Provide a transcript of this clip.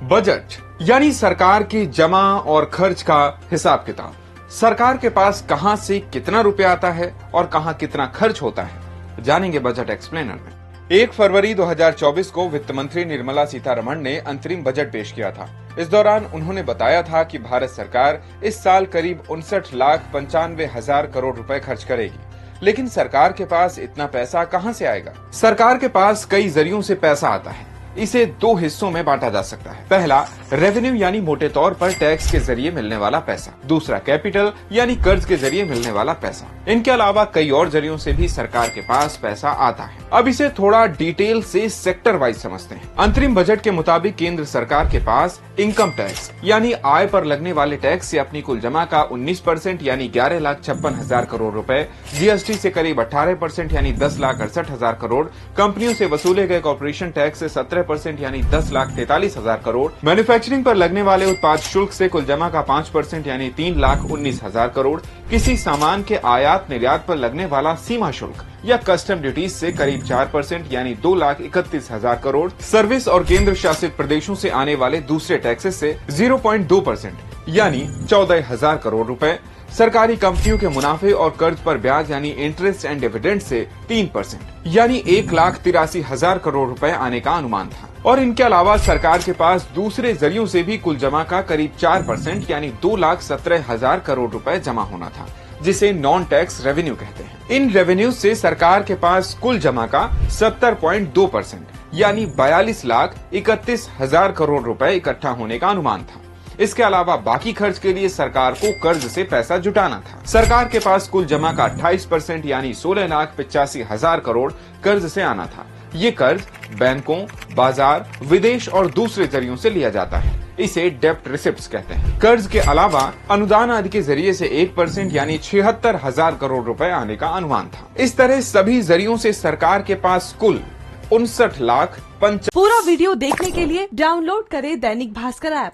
Budget यानी सरकार की जमा और खर्च का हिसाब किताब। सरकार के पास कहां से कितना रुपया आता है और कहां कितना खर्च होता है, जानेंगे बजट एक्सप्लेनर में। 1 फरवरी 2024 को वित्त मंत्री निर्मला सीतारमण ने अंतरिम बजट पेश किया था। इस दौरान उन्होंने बताया था कि भारत सरकार इस साल करीब 59,95,000 करोड़ रुपए खर्च करेगी। लेकिन सरकार के पास इतना पैसा कहां से आएगा? सरकार के पास कई जरियों से पैसा आता है। इसे 2 हिस्सों में बांटा जा सकता है। पहला, रेवेन्यू यानी मोटे तौर पर टैक्स के जरिए मिलने वाला पैसा। दूसरा, कैपिटल यानी कर्ज के जरिए मिलने वाला पैसा। इनके अलावा कई और जरियों से भी सरकार के पास पैसा आता है। अब इसे थोड़ा डिटेल से सेक्टर वाइज समझते हैं। अंतरिम बजट के मुताबिक केंद्र सरकार के पास इनकम टैक्स यानी आय पर लगने वाले टैक्स से अपनी कुल जमा का 19% यानी 11,56,000 करोड़ रुपए, जीएसटी से करीब 18% यानी 10,68,000 करोड़, कंपनियों से वसूले गए कॉर्पोरेशन टैक्स से 17% यानी 10,43,000 करोड़, मैन्युफैक्चरिंग पर लगने वाले उत्पाद शुल्क से कुल जमा का 5% यानी 3,19,000 करोड़, किसी सामान के आयात निर्यात पर लगने वाला सीमा शुल्क या कस्टम ड्यूटीज से करीब 4% यानी 2,31,000 करोड़, सर्विस और केंद्र शासित प्रदेशों से आने वाले दूसरे टैक्सेस से 0.2% यानी 14,000 करोड़ रुपए, सरकारी कंपनियों के मुनाफे और कर्ज पर ब्याज यानी इंटरेस्ट एंड डिविडेंड से 3% यानी 1,83,000 करोड़ रुपए आने का अनुमान था। और इनके अलावा सरकार के पास दूसरे जरियों से भी कुल जमा का करीब 4% यानी 2,17,000 करोड़ रुपए जमा होना था, जिसे नॉन टैक्स रेवेन्यू कहते हैं। इन रेवेन्यू से सरकार के पास कुल जमा का 70.2% यानी 42,31,000 करोड़ रुपए इकट्ठा होने का अनुमान था। इसके अलावा बाकी खर्च के लिए सरकार को कर्ज से पैसा जुटाना था। सरकार के पास कुल जमा का 28% यानी 16,85,000 करोड़ कर्ज से आना था। ये कर्ज बैंकों, बाजार, विदेश और दूसरे जरियों से लिया जाता है। इसे डेप्ट रिसिप्ट्स कहते हैं। कर्ज के अलावा अनुदान आदि के जरिए से 1% यानी 76,000 करोड़ रुपए आने का अनुमान था। इस तरह सभी जरियों से सरकार के पास कुल 59,50,000। पूरा वीडियो देखने के लिए डाउनलोड करें दैनिक भास्कर ऐप।